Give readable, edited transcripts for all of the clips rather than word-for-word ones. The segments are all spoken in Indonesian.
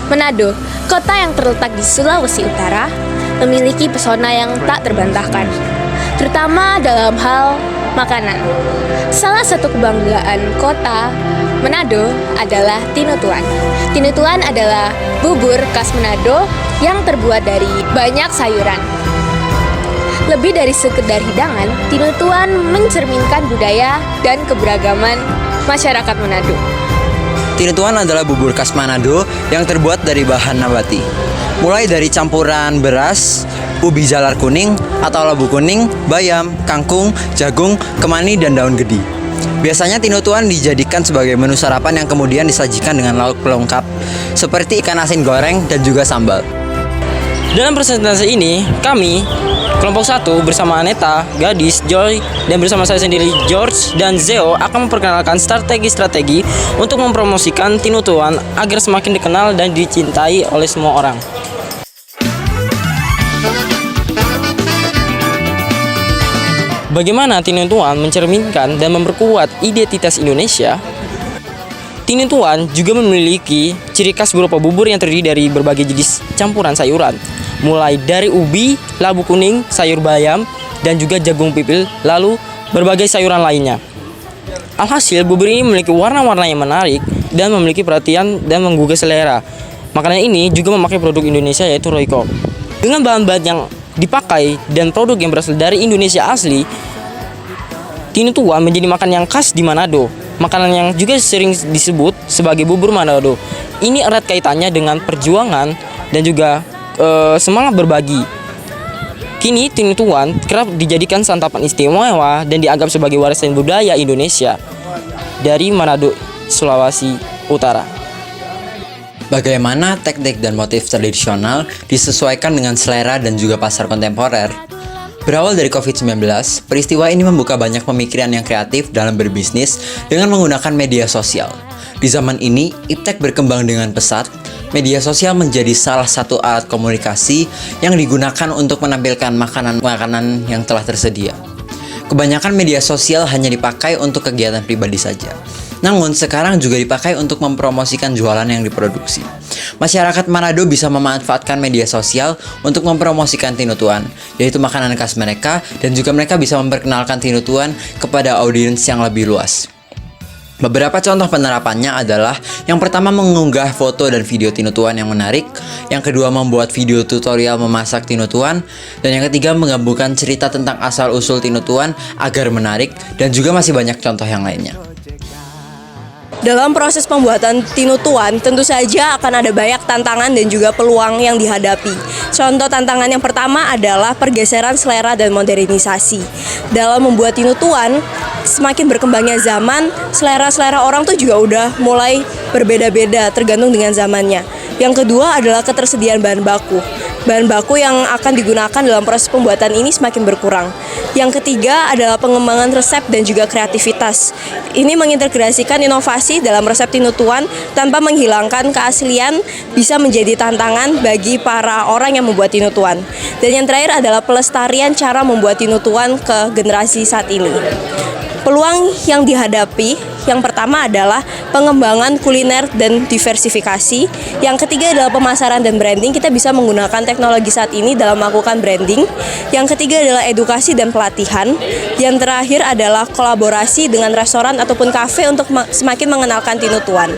Manado, kota yang terletak di Sulawesi Utara, memiliki pesona yang tak terbantahkan, terutama dalam hal makanan. Salah satu kebanggaan kota Manado adalah tinutuan. Tinutuan adalah bubur khas Manado yang terbuat dari banyak sayuran. Lebih dari sekedar hidangan, tinutuan mencerminkan budaya dan keberagaman masyarakat Manado. Tinutuan adalah bubur khas Manado yang terbuat dari bahan nabati. Mulai dari campuran beras, ubi jalar kuning atau labu kuning, bayam, kangkung, jagung, kemani, dan daun gedi. Biasanya tinutuan dijadikan sebagai menu sarapan yang kemudian disajikan dengan lauk pelengkap seperti ikan asin goreng dan juga sambal. Dalam presentasi ini, kami, kelompok 1 bersama Aneta, Gadis, Joy, dan bersama saya sendiri, George dan Zeo akan memperkenalkan strategi-strategi untuk mempromosikan tinutuan agar semakin dikenal dan dicintai oleh semua orang. Bagaimana tinutuan mencerminkan dan memperkuat identitas Indonesia? Tinutuan juga memiliki ciri khas berupa bubur yang terdiri dari berbagai jenis campuran sayuran, mulai dari ubi, labu kuning, sayur bayam, dan juga jagung pipil, lalu berbagai sayuran lainnya. Alhasil, bubur ini memiliki warna-warna yang menarik dan memiliki perhatian dan menggugah selera. Makanan ini juga memakai produk Indonesia yaitu Royco. Dengan bahan-bahan yang dipakai dan produk yang berasal dari Indonesia asli, tinutuan menjadi makanan yang khas di Manado. Makanan yang juga sering disebut sebagai bubur Manado. Ini erat kaitannya dengan perjuangan dan juga semangat berbagi. Kini tinutuan kerap dijadikan santapan istimewa dan dianggap sebagai warisan budaya Indonesia dari Manado, Sulawesi Utara. Bagaimana teknik dan motif tradisional disesuaikan dengan selera dan juga pasar kontemporer? Berawal dari COVID-19, peristiwa ini membuka banyak pemikiran yang kreatif dalam berbisnis dengan menggunakan media sosial. Di zaman ini, iptek berkembang dengan pesat. Media sosial menjadi salah satu alat komunikasi yang digunakan untuk menampilkan makanan-makanan yang telah tersedia. Kebanyakan media sosial hanya dipakai untuk kegiatan pribadi saja. Namun sekarang juga dipakai untuk mempromosikan jualan yang diproduksi. Masyarakat Manado bisa memanfaatkan media sosial untuk mempromosikan tinutuan, yaitu makanan khas mereka, dan juga mereka bisa memperkenalkan tinutuan kepada audiens yang lebih luas. Beberapa contoh penerapannya adalah yang pertama mengunggah foto dan video tinutuan yang menarik, yang kedua membuat video tutorial memasak tinutuan, dan yang ketiga menggabungkan cerita tentang asal-usul tinutuan agar menarik, dan juga masih banyak contoh yang lainnya. Dalam proses pembuatan tinutuan, tentu saja akan ada banyak tantangan dan juga peluang yang dihadapi. Contoh tantangan yang pertama adalah pergeseran selera dan modernisasi. Dalam membuat tinutuan, semakin berkembangnya zaman, selera-selera orang tuh juga udah mulai berbeda-beda tergantung dengan zamannya. Yang kedua adalah ketersediaan bahan baku. Bahan baku yang akan digunakan dalam proses pembuatan ini semakin berkurang. Yang ketiga adalah pengembangan resep dan juga kreativitas. Ini mengintegrasikan inovasi dalam resep tinutuan tanpa menghilangkan keaslian, bisa menjadi tantangan bagi para orang yang membuat tinutuan. Dan yang terakhir adalah pelestarian cara membuat tinutuan ke generasi saat ini. Peluang yang dihadapi, yang pertama adalah pengembangan kuliner dan diversifikasi. Yang ketiga adalah pemasaran dan branding. Kita bisa menggunakan teknologi saat ini dalam melakukan branding. Yang ketiga adalah edukasi dan pelatihan. Yang terakhir adalah kolaborasi dengan restoran ataupun kafe untuk semakin mengenalkan tinutuan.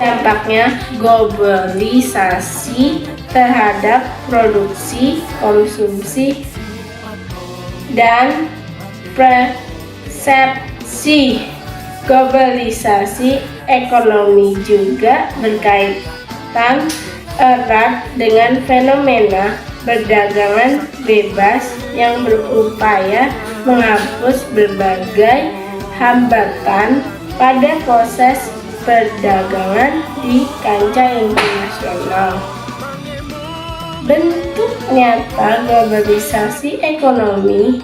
Dampaknya globalisasi terhadap produksi, konsumsi, dan persepsi. Globalisasi ekonomi juga berkaitan erat dengan fenomena perdagangan bebas yang berupaya menghapus berbagai hambatan pada proses perdagangan di kancah internasional. Bentuk nyata globalisasi ekonomi,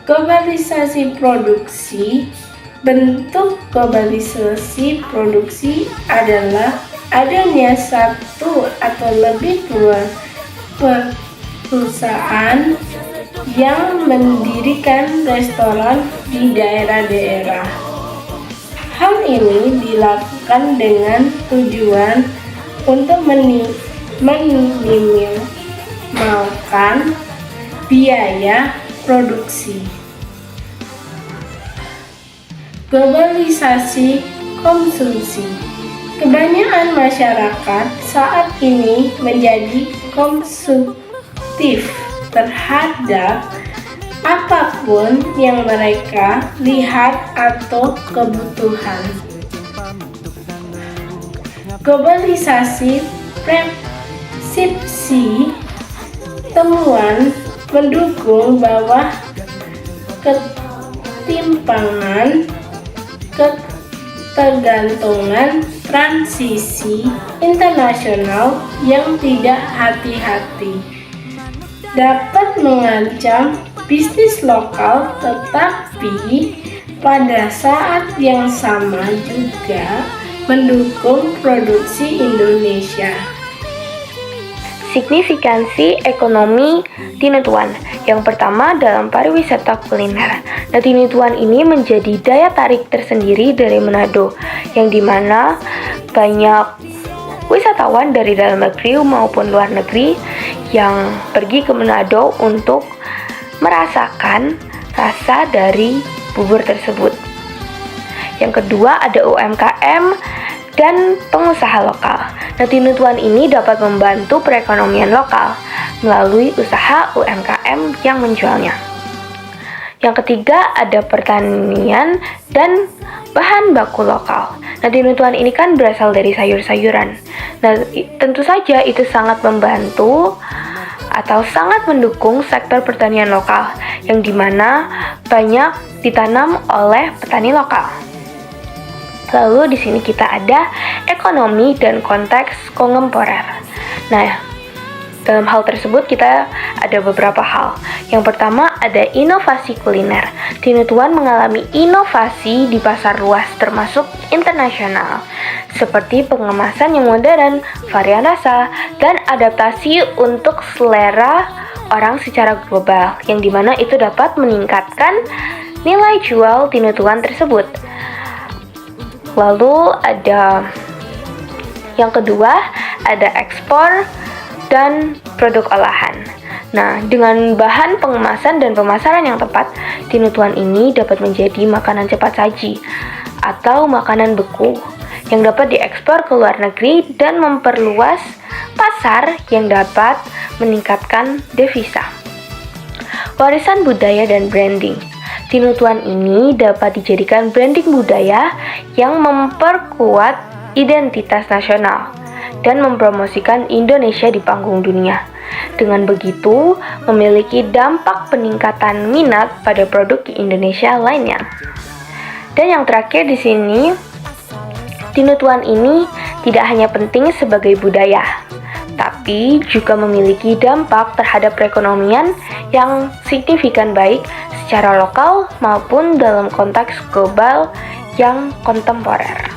globalisasi produksi. Bentuk globalisasi produksi adalah adanya satu atau lebih perusahaan yang mendirikan restoran di daerah-daerah. Hal ini dilakukan dengan tujuan untuk meminimalkan biaya produksi. Globalisasi konsumsi. Kebanyakan masyarakat saat ini menjadi konsumtif terhadap apapun yang mereka lihat atau kebutuhan. Globalisasi persepsi temuan mendukung bahwa ketimpangan ketergantungan transisi internasional yang tidak hati-hati dapat mengancam bisnis lokal, tetapi pada saat yang sama juga mendukung produksi Indonesia. Signifikansi ekonomi Tinutuan. Yang pertama dalam pariwisata kuliner. Nah, Tinutuan ini menjadi daya tarik tersendiri dari Manado, yang dimana banyak wisatawan dari dalam negeri maupun luar negeri yang pergi ke Manado untuk merasakan rasa dari bubur tersebut. Yang kedua ada UMKM dan pengusaha lokal. Nah, Tinutuan ini dapat membantu perekonomian lokal melalui usaha UMKM yang menjualnya. Yang ketiga ada pertanian dan bahan baku lokal. Nah, Tinutuan ini kan berasal dari sayur-sayuran. Nah, tentu saja itu sangat membantu atau sangat mendukung sektor pertanian lokal yang dimana banyak ditanam oleh petani lokal. Lalu di sini kita ada ekonomi dan konteks kontemporer. Nah, dalam hal tersebut kita ada beberapa hal. Yang pertama ada inovasi kuliner. Tinutuan mengalami inovasi di pasar luas termasuk internasional, seperti pengemasan yang modern, varian rasa, dan adaptasi untuk selera orang secara global, yang dimana itu dapat meningkatkan nilai jual Tinutuan tersebut. Lalu ada yang kedua, ada ekspor dan produk olahan. Nah, dengan bahan pengemasan dan pemasaran yang tepat, Tinutuan ini dapat menjadi makanan cepat saji atau makanan beku yang dapat diekspor ke luar negeri dan memperluas pasar yang dapat meningkatkan devisa. Warisan budaya dan branding. Tinutuan ini dapat dijadikan branding budaya yang memperkuat identitas nasional dan mempromosikan Indonesia di panggung dunia. Dengan begitu, memiliki dampak peningkatan minat pada produk Indonesia lainnya. Dan yang terakhir di sini, Tinutuan ini tidak hanya penting sebagai budaya, tapi juga memiliki dampak terhadap perekonomian yang signifikan baik secara lokal maupun dalam konteks global yang kontemporer.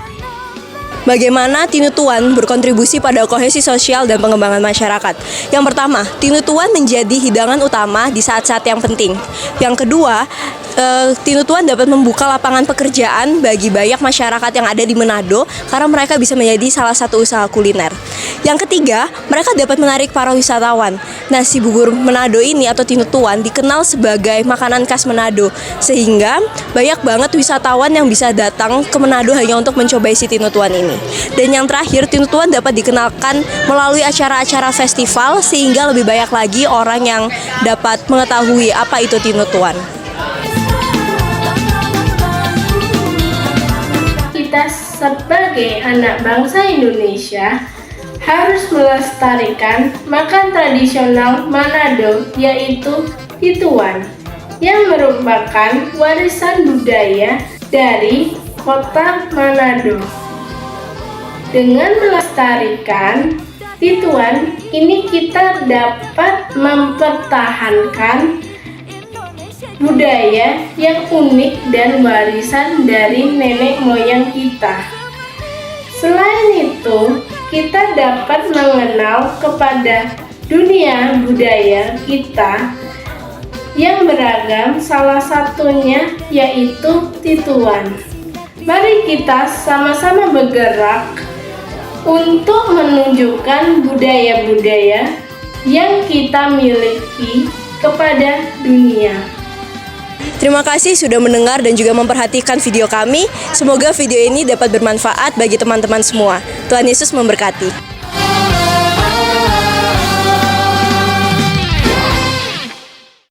Bagaimana Tinutuan berkontribusi pada kohesi sosial dan pengembangan masyarakat? Yang pertama, Tinutuan menjadi hidangan utama di saat-saat yang penting. Yang kedua, Tinutuan dapat membuka lapangan pekerjaan bagi banyak masyarakat yang ada di Manado karena mereka bisa menjadi salah satu usaha kuliner. Yang ketiga, mereka dapat menarik para wisatawan. Nasi bubur Manado ini atau Tinutuan dikenal sebagai makanan khas Manado, sehingga banyak banget wisatawan yang bisa datang ke Manado hanya untuk mencobai si Tinutuan ini. Dan yang terakhir, Tinutuan dapat dikenalkan melalui acara-acara festival sehingga lebih banyak lagi orang yang dapat mengetahui apa itu Tinutuan. Kita sebagai anak bangsa Indonesia harus melestarikan makan tradisional Manado, yaitu Tinutuan, yang merupakan warisan budaya dari kota Manado. Dengan melestarikan Tinutuan ini, kita dapat mempertahankan budaya yang unik dan warisan dari nenek moyang kita. Selain itu, kita dapat mengenal kepada dunia budaya kita yang beragam, salah satunya yaitu Tinutuan. Mari kita sama-sama bergerak untuk menunjukkan budaya-budaya yang kita miliki kepada dunia. Terima kasih sudah mendengar dan juga memperhatikan video kami. Semoga video ini dapat bermanfaat bagi teman-teman semua. Tuhan Yesus memberkati.